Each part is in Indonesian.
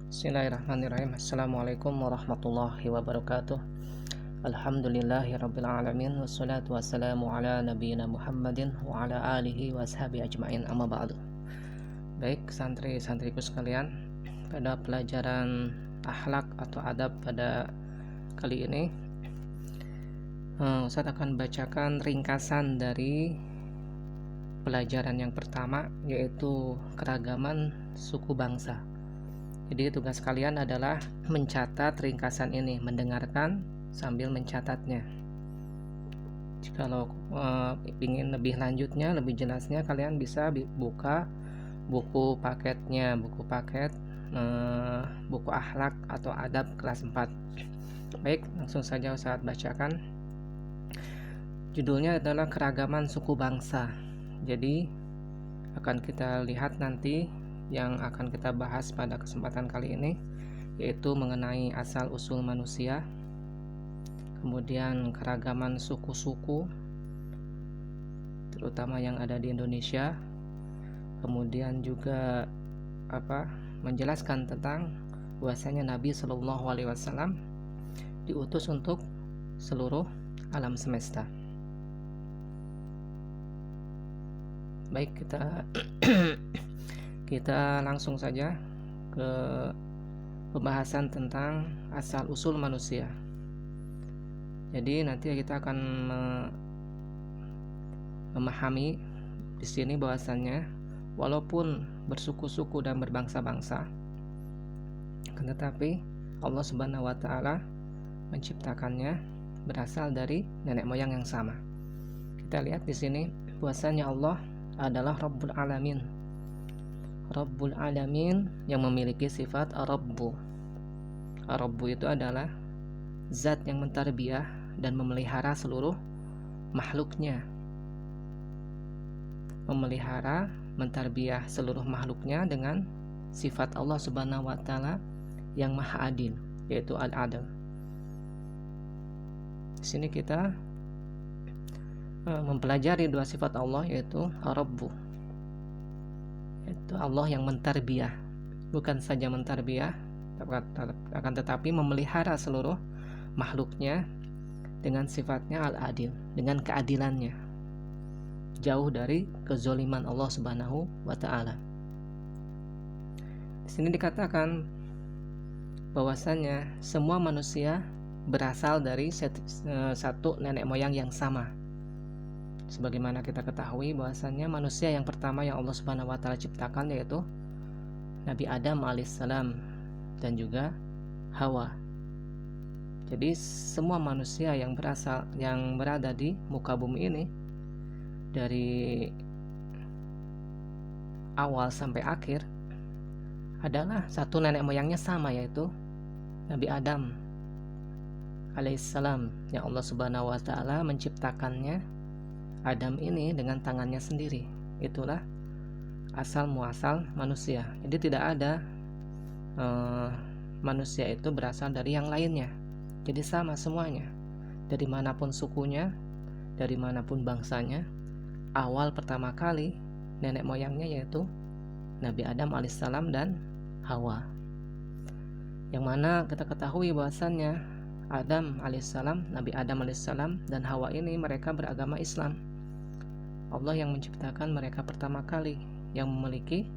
Bismillahirrahmanirrahim. Assalamualaikum warahmatullahi wabarakatuh. Alhamdulillahirabbil alamin wassalatu wassalamu ala nabiyyina Muhammadin wa ala alihi washabihi ajmain, amma ba'du. Baik santri-santriku sekalian, pada pelajaran akhlak atau adab pada kali ini Ustaz akan bacakan ringkasan dari pelajaran yang pertama, yaitu keragaman suku bangsa. Jadi tugas kalian adalah mencatat ringkasan ini, mendengarkan sambil mencatatnya. Kalau ingin lebih lanjutnya, lebih jelasnya, kalian bisa buka buku paketnya, buku akhlak atau adab kelas 4. Baik, langsung saja Ustaz bacakan. Judulnya adalah keragaman suku bangsa. Jadi akan kita lihat nanti yang akan kita bahas pada kesempatan kali ini, yaitu mengenai asal usul manusia, kemudian keragaman suku-suku terutama yang ada di Indonesia, kemudian juga menjelaskan tentang bahwasanya Nabi Shallallahu Alaihi Wasallam diutus untuk seluruh alam semesta. Baik, kita langsung saja ke pembahasan tentang asal usul manusia. Jadi nanti kita akan memahami di sini bahwasannya walaupun bersuku-suku dan berbangsa-bangsa, tetapi Allah Subhanahu wa taala menciptakannya berasal dari nenek moyang yang sama. Kita lihat di sini bahwasanya Allah adalah Rabbul Alamin. Rabbul Alamin yang memiliki sifat Rabbu. Rabbu itu adalah zat yang mentarbiyah dan memelihara seluruh makhluknya. Memelihara, mentarbiyah seluruh makhluknya dengan sifat Allah Subhanahu wa taala yang Maha Adil, yaitu Al-Adil. Di sini kita mempelajari dua sifat Allah, yaitu Rabbu, yaitu Allah yang mentarbiyah, bukan saja mentarbiyah, akan tetapi memelihara seluruh makhluknya dengan sifatnya Al-Adil, dengan keadilannya, jauh dari kezoliman Allah Subhanahu wa taala. Di sini dikatakan bahwasanya semua manusia berasal dari satu nenek moyang yang sama. Sebagaimana kita ketahui bahwasannya manusia yang pertama yang Allah Subhanahu wa taala ciptakan yaitu Nabi Adam alaihissalam dan juga Hawa. Jadi semua manusia yang berada di muka bumi ini dari awal sampai akhir adalah satu nenek moyangnya sama, yaitu Nabi Adam alaihissalam, yang Allah Subhanahu wa taala menciptakannya Adam ini dengan tangannya sendiri. Itulah asal muasal manusia. Jadi tidak ada manusia itu berasal dari yang lainnya. Jadi sama semuanya, dari manapun sukunya, dari manapun bangsanya. Awal pertama kali nenek moyangnya yaitu Nabi Adam alaihissalam dan Hawa. Yang mana kita ketahui bahwasannya Adam alaihissalam, Nabi Adam alaihissalam dan Hawa ini mereka beragama Islam. Allah yang menciptakan mereka pertama kali, yang memiliki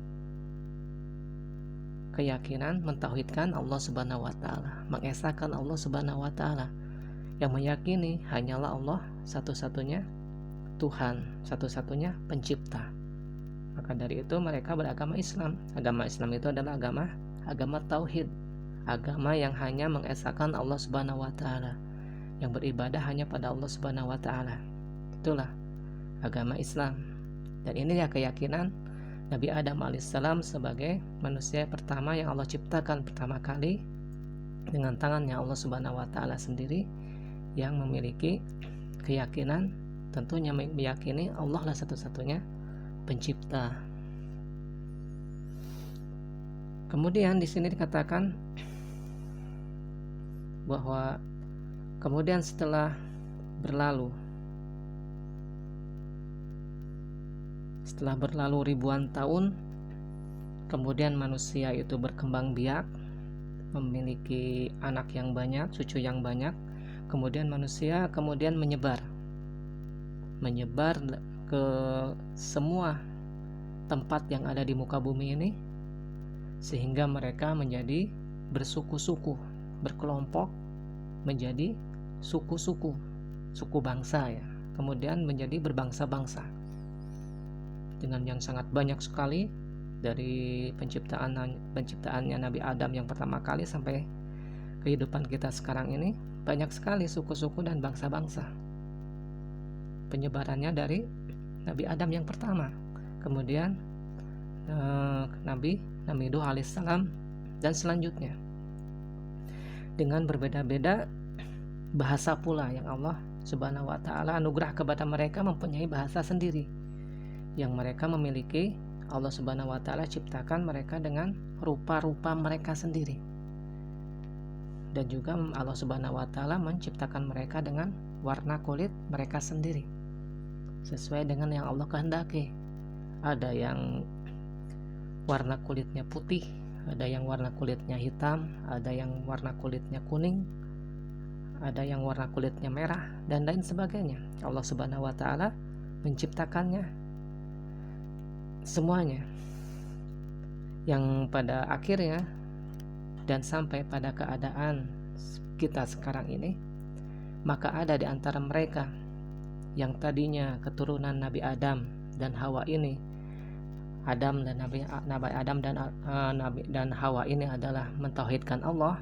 keyakinan mentauhidkan Allah Subhanahu wa taala, mengesahkan Allah Subhanahu wa taala, yang meyakini hanyalah Allah satu-satunya Tuhan, satu-satunya pencipta. Maka dari itu mereka beragama Islam. Agama Islam itu adalah agama tauhid, agama yang hanya mengesahkan Allah Subhanahu wa taala, yang beribadah hanya pada Allah Subhanahu wa taala. Itulah agama Islam. Dan inilah keyakinan Nabi Adam alaihissalam sebagai manusia pertama yang Allah ciptakan pertama kali dengan tangannya Allah Subhanahu wa taala sendiri, yang memiliki keyakinan tentunya meyakini Allah lah satu-satunya pencipta. Kemudian di sini dikatakan bahwa kemudian setelah berlalu ribuan tahun, kemudian manusia itu berkembang biak memiliki anak yang banyak, cucu yang banyak. Kemudian manusia kemudian menyebar ke semua tempat yang ada di muka bumi ini, sehingga mereka menjadi bersuku-suku, berkelompok menjadi suku-suku, suku bangsa ya. Kemudian menjadi berbangsa-bangsa dengan yang sangat banyak sekali, dari penciptaannya Nabi Adam yang pertama kali sampai kehidupan kita sekarang ini, banyak sekali suku-suku dan bangsa-bangsa. Penyebarannya dari Nabi Adam yang pertama, kemudian Nabi Nuh alaihissalam, dan selanjutnya dengan berbeda-beda bahasa pula yang Allah Subhanahu wa ta'ala anugerah kepada mereka, mempunyai bahasa sendiri yang mereka miliki. Allah Subhanahu wa ta'ala ciptakan mereka dengan rupa-rupa mereka sendiri, dan juga Allah Subhanahu wa ta'ala menciptakan mereka dengan warna kulit mereka sendiri sesuai dengan yang Allah kehendaki. Ada yang warna kulitnya putih, ada yang warna kulitnya hitam, ada yang warna kulitnya kuning, ada yang warna kulitnya merah, dan lain sebagainya. Allah Subhanahu wa ta'ala menciptakannya semuanya, yang pada akhirnya dan sampai pada keadaan kita sekarang ini, maka ada di antara mereka yang tadinya keturunan Nabi Adam dan Hawa ini, Nabi Adam dan Hawa ini adalah mentauhidkan Allah,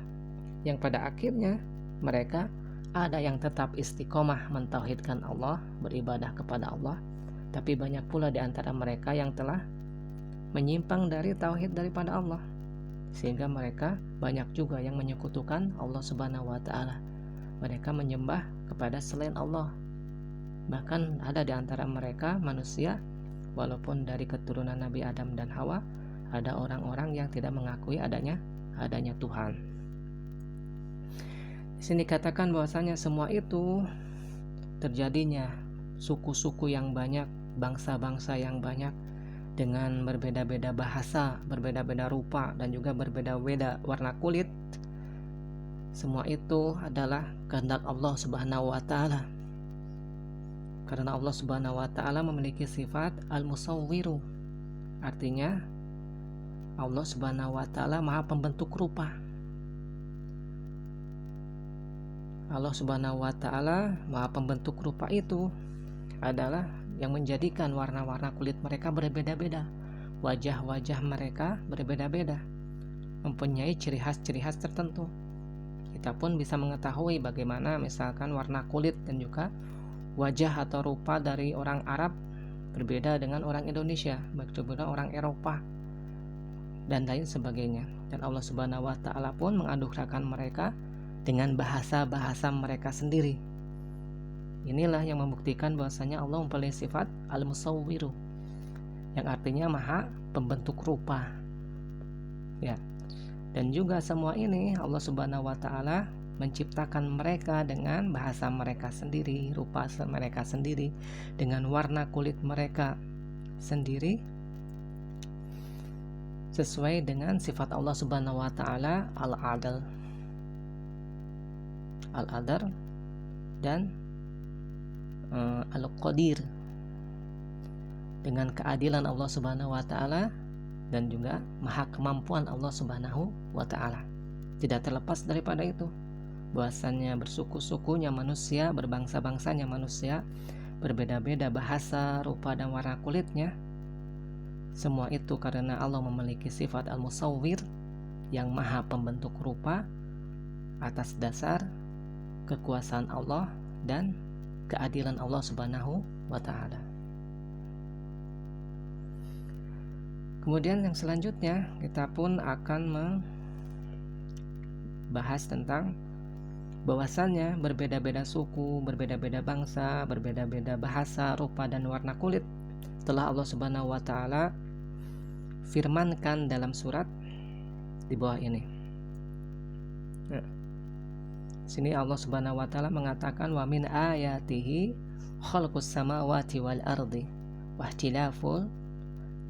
yang pada akhirnya mereka ada yang tetap istiqomah mentauhidkan Allah, beribadah kepada Allah, tapi banyak pula di antara mereka yang telah menyimpang dari tauhid daripada Allah, sehingga mereka banyak juga yang menyekutukan Allah Subhanahu wa ta'ala. Mereka menyembah kepada selain Allah. Bahkan ada di antara mereka manusia, walaupun dari keturunan Nabi Adam dan Hawa, ada orang-orang yang tidak mengakui adanya Tuhan. Di sini dikatakan bahwasanya semua itu terjadinya suku-suku yang banyak, bangsa-bangsa yang banyak, dengan berbeda-beda bahasa, berbeda-beda rupa, dan juga berbeda-beda warna kulit. Semua itu adalah kehendak Allah Subhanahu wa ta'ala, karena Allah Subhanahu wa ta'ala memiliki sifat al-musawwiru, artinya Allah Subhanahu wa ta'ala maha pembentuk rupa. Allah Subhanahu wa ta'ala maha pembentuk rupa itu adalah yang menjadikan warna-warna kulit mereka berbeda-beda, wajah-wajah mereka berbeda-beda, mempunyai ciri khas tertentu. Kita pun bisa mengetahui bagaimana misalkan warna kulit dan juga wajah atau rupa dari orang Arab berbeda dengan orang Indonesia, berbeda orang Eropa, dan lain sebagainya. Dan Allah Subhanahu wa ta'ala pun menganugerahkan mereka dengan bahasa-bahasa mereka sendiri. Inilah yang membuktikan bahwasanya Allah mempunyai sifat al-musawwiru, yang artinya maha pembentuk rupa. Ya. Dan juga semua ini Allah Subhanahu wa ta'ala menciptakan mereka dengan bahasa mereka sendiri, rupa mereka sendiri, dengan warna kulit mereka sendiri, sesuai dengan sifat Allah Subhanahu wa ta'ala al-adl dan al-qadir, dengan keadilan Allah Subhanahu wa ta'ala dan juga maha kemampuan Allah Subhanahu wa ta'ala. Tidak terlepas daripada itu, bahwasannya bersuku-sukunya manusia, berbangsa-bangsanya manusia, berbeda-beda bahasa, rupa, dan warna kulitnya, semua itu karena Allah memiliki sifat al-musawwir, yang maha pembentuk rupa, atas dasar kekuasaan Allah dan keadilan Allah Subhanahu wa ta'ala. Kemudian yang selanjutnya kita pun akan membahas tentang bahwasannya berbeda-beda suku, berbeda-beda bangsa, berbeda-beda bahasa, rupa, dan warna kulit telah Allah Subhanahu wa ta'ala firmankan dalam surat di bawah ini. Sini Allah Subhanahu wa ta'ala mengatakan, wa min ayatihi khalqus samawati wal ardi wa ihtilaful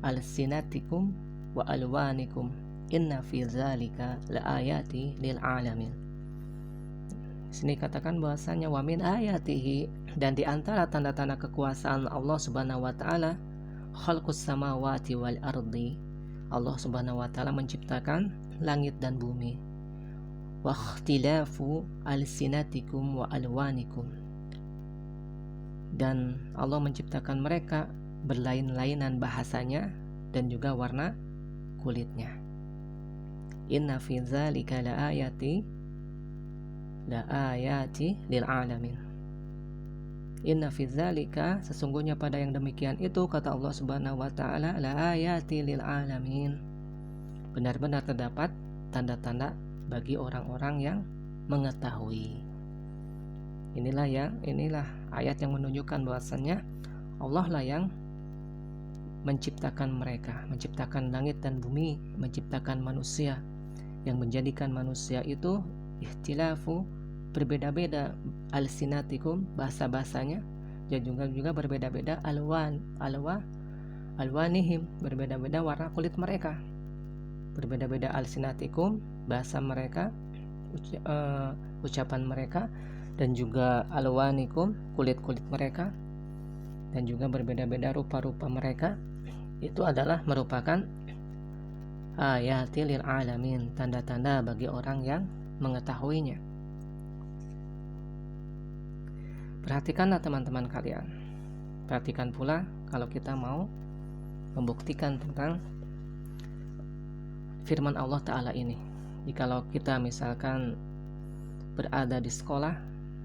alsinatikum wa alwanikum Inna fi dzalika laayati lil alamin. Sini katakan bahwasanya wa min ayatihi, dan di antara tanda-tanda kekuasaan Allah Subhanahu wa taala, khalqus samawati wal ardi. Allah Subhanahu wa taala menciptakan langit dan bumi. Wa ikhtilafu alsinatikum wa alwanikum. Dan Allah menciptakan mereka berlain-lainan bahasanya dan juga warna kulitnya. Inna fi dzalika laayati lil alamin. Inna fi dzalika, sesungguhnya pada yang demikian itu, kata Allah Subhanahu wa taala, laayati lil alamin. Benar-benar terdapat tanda-tanda bagi orang-orang yang mengetahui. Inilah ayat yang menunjukkan bahwasannya Allah lah yang menciptakan mereka, menciptakan langit dan bumi, menciptakan manusia, yang menjadikan manusia itu ikhtilafu, berbeda-beda, alsinatikum, bahasa-bahasanya, dan juga berbeda-beda alwanihim, berbeda-beda warna kulit mereka, berbeda-beda alsinatikum, bahasa mereka, ucapan mereka, dan juga alwanikum, kulit-kulit mereka, dan juga berbeda-beda rupa-rupa mereka. Itu adalah merupakan ayatil lil alamin, tanda-tanda bagi orang yang mengetahuinya. Perhatikanlah teman-teman kalian, perhatikan pula kalau kita mau membuktikan tentang firman Allah Ta'ala ini. Jikalau kita misalkan berada di sekolah,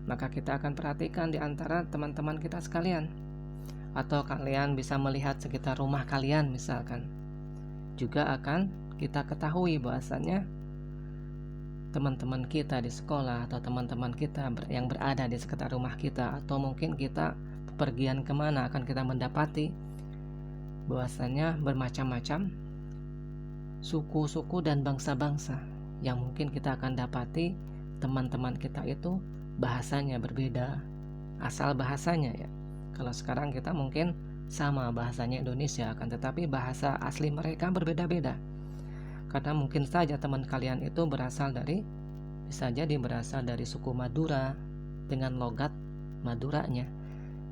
maka kita akan perhatikan di antara teman-teman kita sekalian, atau kalian bisa melihat sekitar rumah kalian misalkan, juga akan kita ketahui bahwasannya teman-teman kita di sekolah atau teman-teman kita yang berada di sekitar rumah kita, atau mungkin kita bepergian kemana, akan kita mendapati bahwasannya bermacam-macam suku-suku dan bangsa-bangsa yang mungkin kita akan dapati teman-teman kita itu bahasanya berbeda, asal bahasanya ya. Kalau sekarang kita mungkin sama bahasanya Indonesia, akan tetapi bahasa asli mereka berbeda-beda. Karena mungkin saja teman kalian itu bisa jadi berasal dari suku Madura dengan logat Maduranya.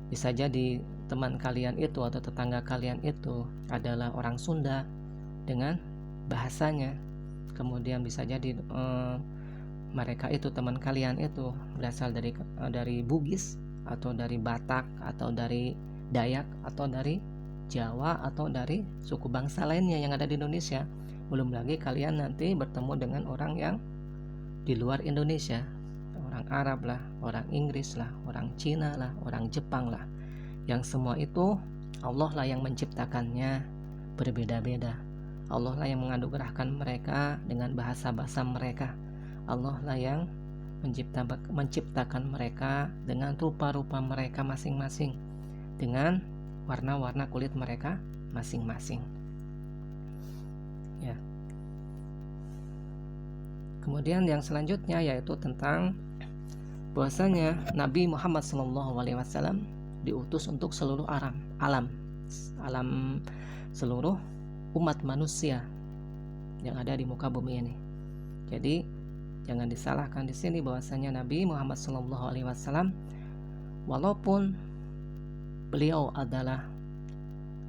Bisa jadi teman kalian itu atau tetangga kalian itu adalah orang Sunda dengan bahasanya. Kemudian bisa jadi mereka itu, teman kalian itu berasal dari Bugis atau dari Batak atau dari Dayak atau dari Jawa atau dari suku bangsa lainnya yang ada di Indonesia. Belum lagi kalian nanti bertemu dengan orang yang di luar Indonesia, orang Arab lah, orang Inggris lah, orang Cina lah, orang Jepang lah, yang semua itu Allah lah yang menciptakannya berbeda-beda. Allah lah yang menganugerahkan mereka dengan bahasa-bahasa mereka. Allah lah yang menciptakan mereka dengan rupa-rupa mereka masing-masing, dengan warna-warna kulit mereka masing-masing. Ya. Kemudian yang selanjutnya yaitu tentang bahwasanya Nabi Muhammad SAW diutus untuk seluruh alam seluruh umat manusia yang ada di muka bumi ini. Jadi jangan disalahkan di sini bahwasanya Nabi Muhammad SAW walaupun beliau adalah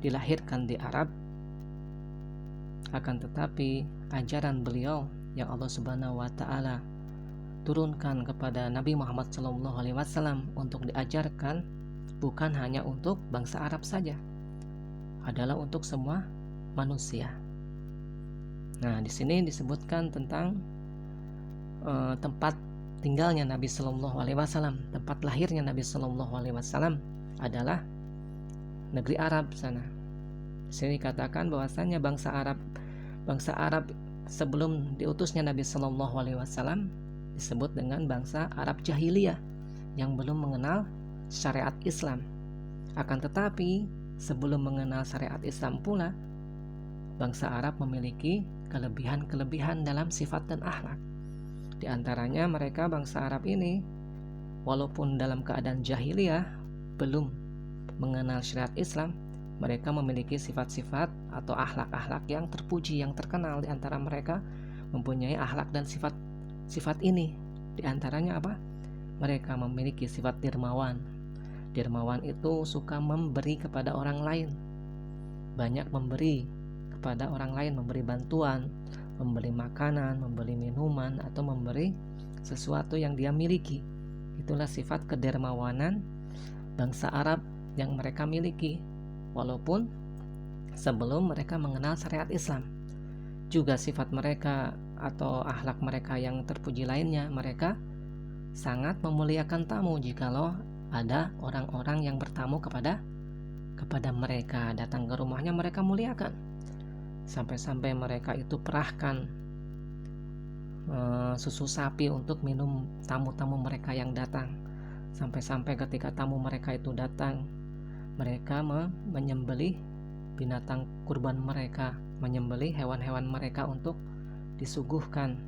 dilahirkan di Arab, akan tetapi ajaran beliau yang Allah Subhanahu wa taala turunkan kepada Nabi Muhammad SAW untuk diajarkan bukan hanya untuk bangsa Arab saja, adalah untuk semua manusia. Nah, di sini disebutkan tentang tempat tinggalnya Nabi Shallallahu Alaihi Wasallam, tempat lahirnya Nabi Shallallahu Alaihi Wasallam adalah negeri Arab sana. Di sini dikatakan bahwasanya bangsa Arab sebelum diutusnya Nabi Shallallahu Alaihi Wasallam disebut dengan bangsa Arab jahiliyah yang belum mengenal syariat Islam. Akan tetapi sebelum mengenal syariat Islam pula, bangsa Arab memiliki kelebihan-kelebihan dalam sifat dan akhlak. Di antaranya mereka bangsa Arab ini walaupun dalam keadaan jahiliyah belum mengenal syariat Islam, mereka memiliki sifat-sifat atau akhlak-akhlak yang terpuji, yang terkenal. Di antara mereka mempunyai akhlak dan sifat ini. Di antaranya apa? Mereka memiliki sifat dermawan. Dermawan itu suka memberi kepada orang lain. Banyak memberi kepada orang lain, memberi bantuan, memberi makanan, memberi minuman, atau memberi sesuatu yang dia miliki. Itulah sifat kedermawanan bangsa Arab yang mereka miliki, walaupun sebelum mereka mengenal syariat Islam. Juga sifat mereka atau akhlak mereka yang terpuji lainnya, mereka sangat memuliakan tamu. Jikalau ada orang-orang yang bertamu kepada mereka, datang ke rumahnya, mereka muliakan. Sampai-sampai mereka itu perahkan susu sapi untuk minum tamu-tamu mereka yang datang. Sampai-sampai ketika tamu mereka itu datang, mereka menyembelih binatang kurban mereka, menyembelih hewan-hewan mereka untuk disuguhkan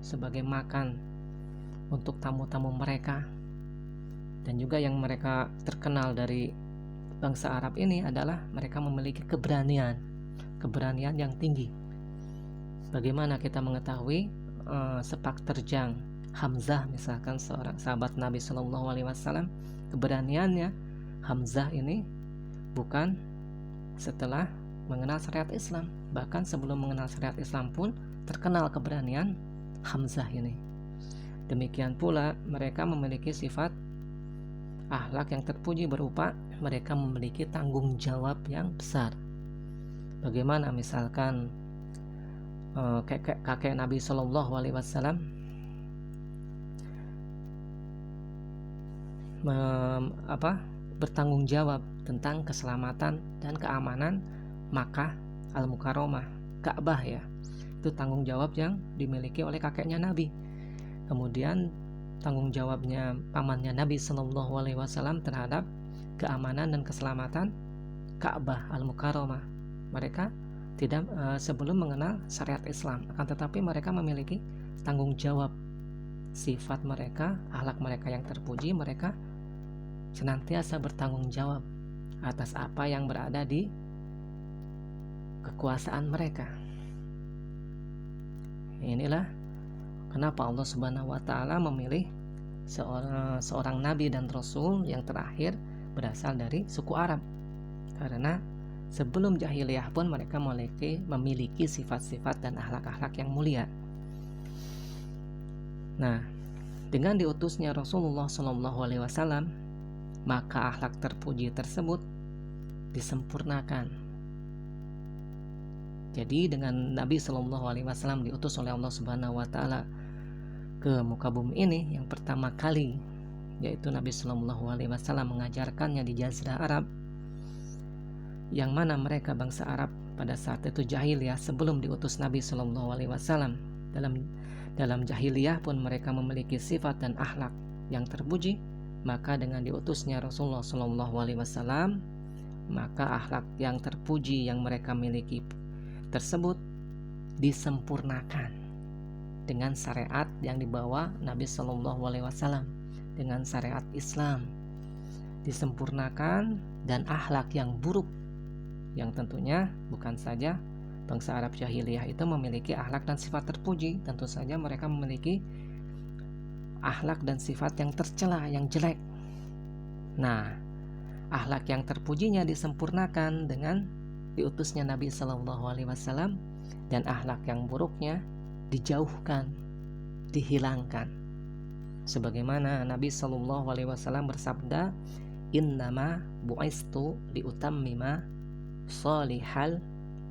sebagai makan untuk tamu-tamu mereka. Dan juga yang mereka terkenal dari bangsa Arab ini adalah mereka memiliki keberanian yang tinggi. Bagaimana kita mengetahui sepak terjang Hamzah, misalkan seorang sahabat Nabi Shallallahu Alaihi Wasallam, keberaniannya Hamzah ini bukan setelah mengenal syariat Islam, bahkan sebelum mengenal syariat Islam pun terkenal keberanian Hamzah ini. Demikian pula mereka memiliki sifat akhlak yang terpuji berupa mereka memiliki tanggung jawab yang besar. Bagaimana misalkan kakek Nabi Shallallahu Alaihi Wasallam bertanggung jawab tentang keselamatan dan keamanan Makkah Al-Mukarramah, Ka'bah ya. Itu tanggung jawab yang dimiliki oleh kakeknya Nabi. Kemudian tanggung jawabnya pamannya Nabi Shallallahu Alaihi Wasallam terhadap keamanan dan keselamatan Ka'bah Al-Mukarramah. Mereka tidak sebelum mengenal syariat Islam, akan tetapi mereka memiliki tanggung jawab. Sifat mereka, akhlak mereka yang terpuji, mereka senantiasa bertanggung jawab atas apa yang berada di kekuasaan mereka. Inilah kenapa Allah Subhanahu wa Ta'ala memilih seorang nabi dan rasul yang terakhir berasal dari suku Arab, karena sebelum jahiliyah pun mereka memiliki sifat-sifat dan akhlak-akhlak yang mulia. Nah, dengan diutusnya Rasulullah Shallallahu Alaihi Wasallam, maka akhlak terpuji tersebut disempurnakan. Jadi dengan Nabi Shallallahu Alaihi Wasallam diutus oleh Allah Subhanahu Wa Taala ke muka bumi ini yang pertama kali, yaitu Nabi Shallallahu Alaihi Wasallam mengajarkannya di Jazirah Arab, yang mana mereka bangsa Arab pada saat itu jahiliyah sebelum diutus Nabi Shallallahu Alaihi Wasallam. Dalam jahiliyah pun mereka memiliki sifat dan akhlak yang terpuji. Maka dengan diutusnya Rasulullah Shallallahu Alaihi Wasallam, maka akhlak yang terpuji yang mereka miliki tersebut disempurnakan dengan syariat yang dibawa Nabi Shallallahu Alaihi Wasallam, dengan syariat Islam disempurnakan, dan akhlak yang buruk yang tentunya bukan saja bangsa Arab jahiliyah itu memiliki akhlak dan sifat terpuji, tentu saja mereka memiliki akhlak dan sifat yang tercela, yang jelek. Nah, akhlak yang terpujinya disempurnakan dengan diutusnya Nabi Shallallahu Alaihi Wasallam, dan akhlak yang buruknya dijauhkan, dihilangkan. Sebagaimana Nabi Shallallahu Alaihi Wasallam bersabda, "Innama bu'istu liutammima shalihal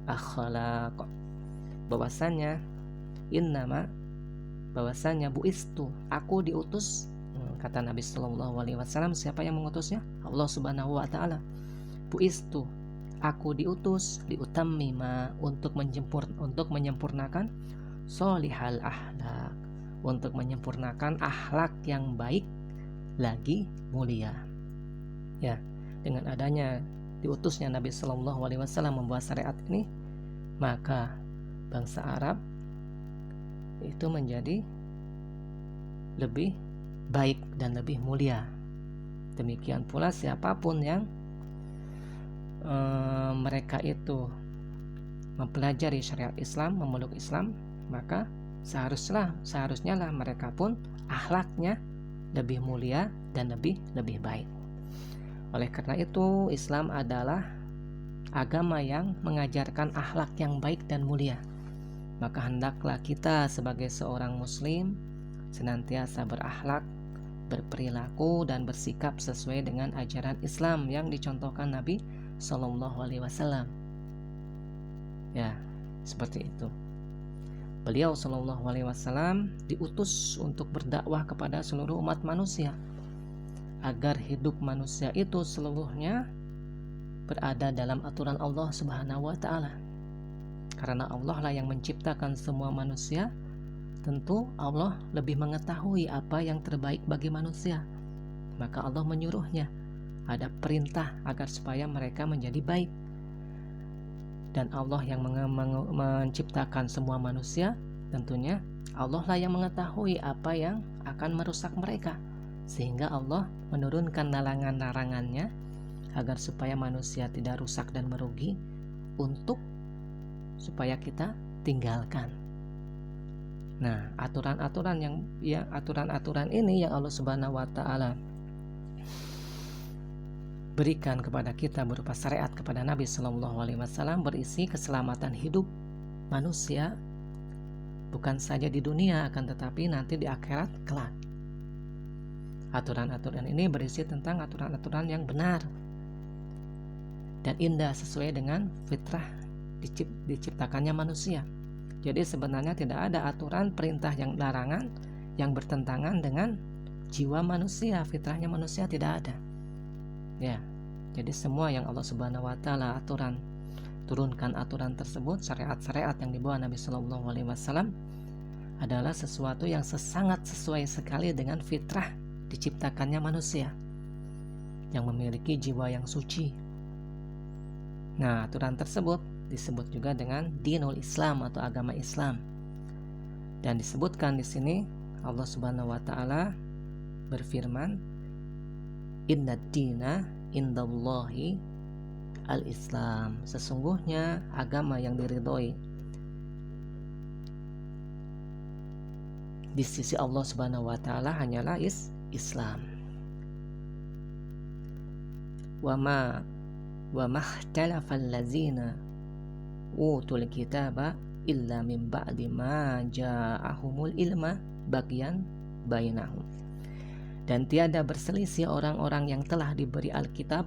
akhlaq." Bahwasanya bu'istu, aku diutus, kata Nabi Shallallahu Alaihi Wasallam. Siapa yang mengutusnya? Allah Subhanahu Wa Taala. Bu'istu, aku diutus, liutammima, untuk menyempurnakan shalihal akhlaq, untuk menyempurnakan akhlak yang baik lagi mulia. Ya, dengan adanya diutusnya Nabi Shallallahu Alaihi Wasallam membawa syariat ini, maka bangsa Arab itu menjadi lebih baik dan lebih mulia. Demikian pula siapapun yang mereka itu mempelajari syariat Islam, memeluk Islam, maka seharusnya lah mereka pun akhlaknya lebih mulia dan lebih baik. Oleh karena itu, Islam adalah agama yang mengajarkan akhlak yang baik dan mulia. Maka hendaklah kita sebagai seorang muslim senantiasa berakhlak, berperilaku dan bersikap sesuai dengan ajaran Islam yang dicontohkan Nabi Shallallahu Alaihi Wasallam. Ya, seperti itu. Beliau Shallallahu Alaihi Wasallam diutus untuk berdakwah kepada seluruh umat manusia, agar hidup manusia itu seluruhnya berada dalam aturan Allah Subhanahu wa Ta'ala. Karena Allah lah yang menciptakan semua manusia, tentu Allah lebih mengetahui apa yang terbaik bagi manusia. Maka Allah menyuruhnya, ada perintah agar supaya mereka menjadi baik. Dan Allah yang menciptakan semua manusia, tentunya Allah lah yang mengetahui apa yang akan merusak mereka, sehingga Allah menurunkan larangan-larangannya agar supaya manusia tidak rusak dan merugi, untuk supaya kita tinggalkan. Nah, aturan-aturan ini yang Allah Subhanahu wa Ta'ala berikan kepada kita berupa syariat kepada Nabi Shallallahu Alaihi Wasallam berisi keselamatan hidup manusia, bukan saja di dunia, akan tetapi nanti di akhirat kelak. Aturan-aturan ini berisi tentang aturan-aturan yang benar dan indah sesuai dengan fitrah diciptakannya manusia. Jadi sebenarnya tidak ada aturan, perintah, yang larangan yang bertentangan dengan jiwa manusia, fitrahnya manusia tidak ada. Ya, jadi semua yang Allah Subhanahu wa Ta'ala turunkan aturan tersebut, syariat-syariat yang dibawa Nabi Shallallahu Alaihi Wasallam adalah sesuatu yang sangat sesuai sekali dengan fitrah diciptakannya manusia yang memiliki jiwa yang suci. Nah, aturan tersebut disebut juga dengan dinul Islam atau agama Islam. Dan disebutkan di sini Allah Subhanahu wa Ta'ala berfirman, Inna dina indallahi al-Islam. Sesungguhnya agama yang diridhoi di sisi Allah Subhanahu wa Ta'ala hanyalah Islam. Wa ma ihtalafal ladzina utul kitaba illa min ba'di ma ja'ahumul ilma bagyan bainahum. Dan tiada berselisih orang-orang yang telah diberi Alkitab,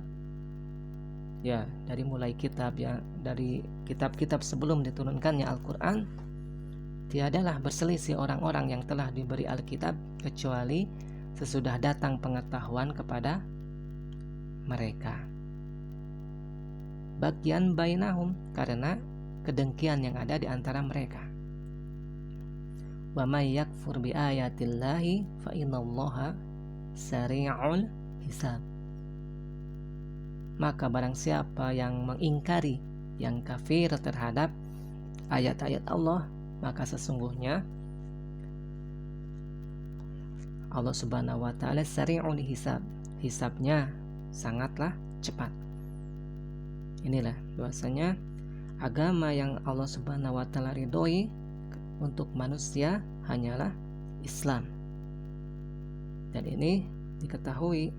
ya, dari mulai kitab, ya, dari kitab-kitab sebelum diturunkannya Al-Quran, tiadalah berselisih orang-orang yang telah diberi Alkitab kecuali sesudah datang pengetahuan kepada mereka. Bagyan bainahum, karena kedengkian yang ada di antara mereka. Wa may yakfur bi ayatillahi fa innallaha sari'ul hisab. Maka barang siapa yang mengingkari, yang kafir terhadap ayat-ayat Allah, maka sesungguhnya Allah Subhanahu wa Ta'ala sari'ul hisab, hisabnya sangatlah cepat. Inilah bahwasanya agama yang Allah Subhanahu wa Ta'ala ridhoi untuk manusia hanyalah Islam. Dan ini diketahui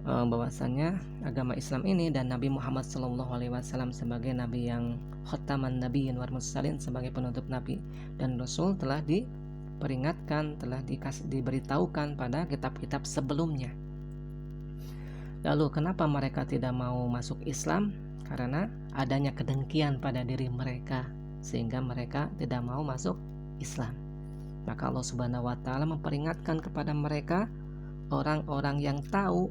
bahwasanya agama Islam ini dan Nabi Muhammad SAW sebagai Nabi yang khataman nabiyyin wal mursalin, sebagai penutup Nabi dan Rasul, telah diperingatkan, telah diberitahukan pada kitab-kitab sebelumnya. Lalu kenapa mereka tidak mau masuk Islam? Karena adanya kedengkian pada diri mereka, sehingga mereka tidak mau masuk Islam. Maka Allah Subhanahu wa Ta'ala memperingatkan kepada mereka, orang-orang yang tahu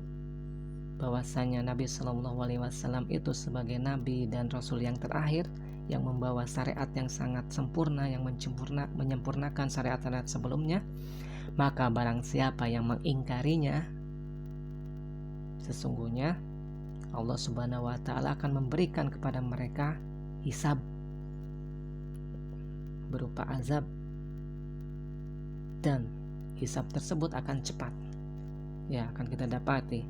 bahwasanya Nabi Shallallahu Alaihi Wasallam itu sebagai Nabi dan Rasul yang terakhir, yang membawa syariat yang sangat sempurna, yang menyempurnakan syariat-syariat sebelumnya. Maka barang siapa yang mengingkarinya, sesungguhnya Allah Subhanahu wa Ta'ala akan memberikan kepada mereka hisab berupa azab, dan hisab tersebut akan cepat, ya, akan kita dapati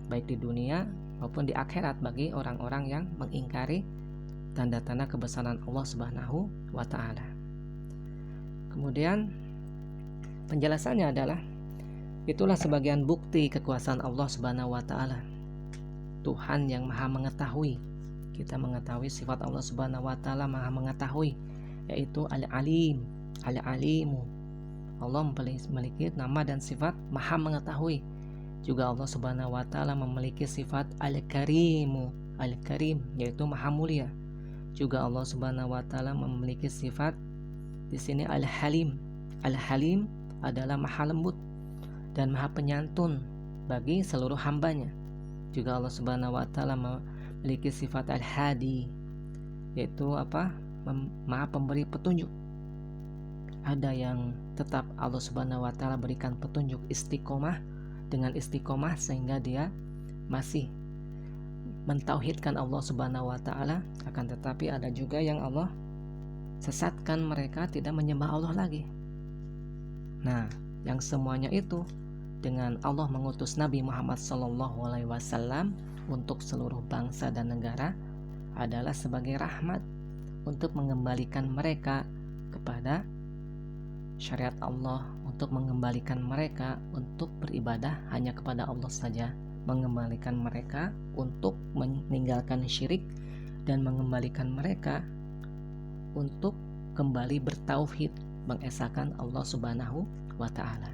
baik di dunia maupun di akhirat bagi orang-orang yang mengingkari tanda-tanda kebesaran Allah Subhanahu wa taala. Kemudian penjelasannya adalah itulah sebagian bukti kekuasaan Allah Subhanahu wa taala. Tuhan yang Maha mengetahui. Kita mengetahui sifat Allah Subhanahu wa taala Maha mengetahui, yaitu Al-Alim, Al-Alimu. Allah memiliki nama dan sifat Maha mengetahui. Juga Allah Subhanahu wa taala memiliki sifat Al-Karimu, Al-Karim, yaitu Maha mulia. Juga Allah Subhanahu wa taala memiliki sifat di sini Al-Halim. Al-Halim adalah Maha lembut dan Maha penyantun bagi seluruh hambanya. Juga Allah Subhanahu wa taala memiliki sifat Al-Hadi, yaitu Maha pemberi petunjuk. Ada yang tetap Allah Subhanahu wa taala berikan petunjuk istiqomah dengan istiqomah sehingga dia masih mentauhidkan Allah Subhanahu wa taala, akan tetapi ada juga yang Allah sesatkan mereka tidak menyembah Allah lagi. Nah, yang semuanya itu dengan Allah mengutus Nabi Muhammad SAW untuk seluruh bangsa dan negara adalah sebagai rahmat untuk mengembalikan mereka kepada syariat Allah, untuk mengembalikan mereka untuk beribadah hanya kepada Allah saja, mengembalikan mereka untuk meninggalkan syirik, dan mengembalikan mereka untuk kembali bertauhid, mengesahkan Allah Subhanahu wa taala.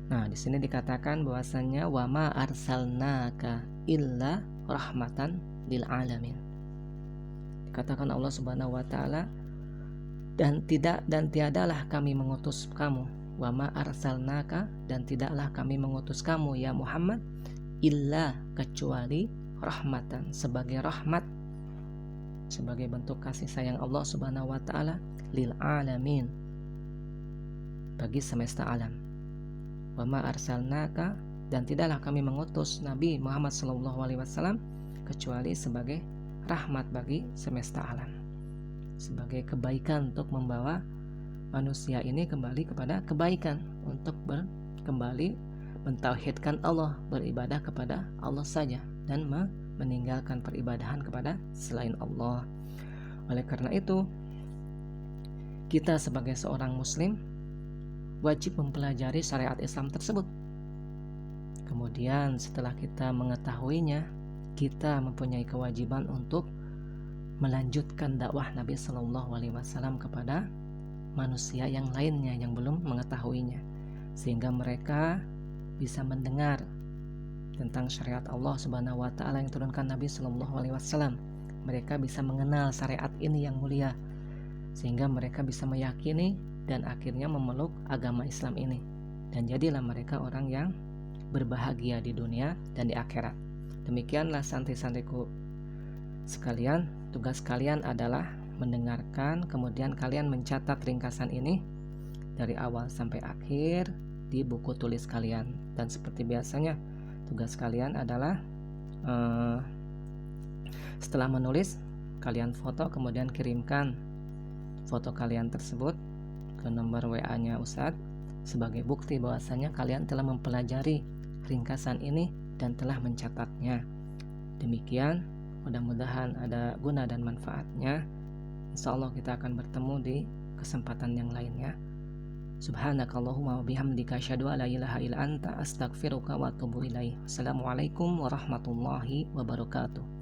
Nah, di sini dikatakan bahwasanya wa ma arsalnaka illa rahmatan lil alamin. Dikatakan Allah Subhanahu wa taala, dan tiadalah kami mengutus kamu, wa ma arsalnaka, dan tidaklah kami mengutus kamu ya Muhammad, illa, kecuali rahmatan, sebagai rahmat, sebagai bentuk kasih sayang Allah Subhanahu wa taala lil alamin, bagi semesta alam. Wa ma arsalnaka, dan tidaklah kami mengutus Nabi Muhammad SAW kecuali sebagai rahmat bagi semesta alam, sebagai kebaikan untuk membawa manusia ini kembali kepada kebaikan, untuk kembali mentauhidkan Allah, beribadah kepada Allah saja, dan meninggalkan peribadahan kepada selain Allah. Oleh karena itu, kita sebagai seorang muslim wajib mempelajari syariat Islam tersebut. Kemudian setelah kita mengetahuinya, kita mempunyai kewajiban untuk melanjutkan dakwah Nabi SAW kepada manusia yang lainnya yang belum mengetahuinya, sehingga mereka bisa mendengar tentang syariat Allah Subhanahu wa taala yang turunkan Nabi SAW. Mereka bisa mengenal syariat ini yang mulia, sehingga mereka bisa meyakini dan akhirnya memeluk agama Islam ini, dan jadilah mereka orang yang berbahagia di dunia dan di akhirat. Demikianlah santri-santriku sekalian, tugas kalian adalah mendengarkan, kemudian kalian mencatat ringkasan ini dari awal sampai akhir di buku tulis kalian. Dan seperti biasanya, tugas kalian adalah setelah menulis, kalian foto, kemudian kirimkan foto kalian tersebut ke nomor WA-nya Ustadz sebagai bukti bahwasanya kalian telah mempelajari ringkasan ini dan telah mencatatnya. Demikian, mudah-mudahan ada guna dan manfaatnya. Insyaallah kita akan bertemu di kesempatan yang lainnya. Subhanakallahumma wa bihamdika asyhadu an la ilaha illa anta astaghfiruka wa atubu ilaik. Assalamualaikum warahmatullahi wabarakatuh.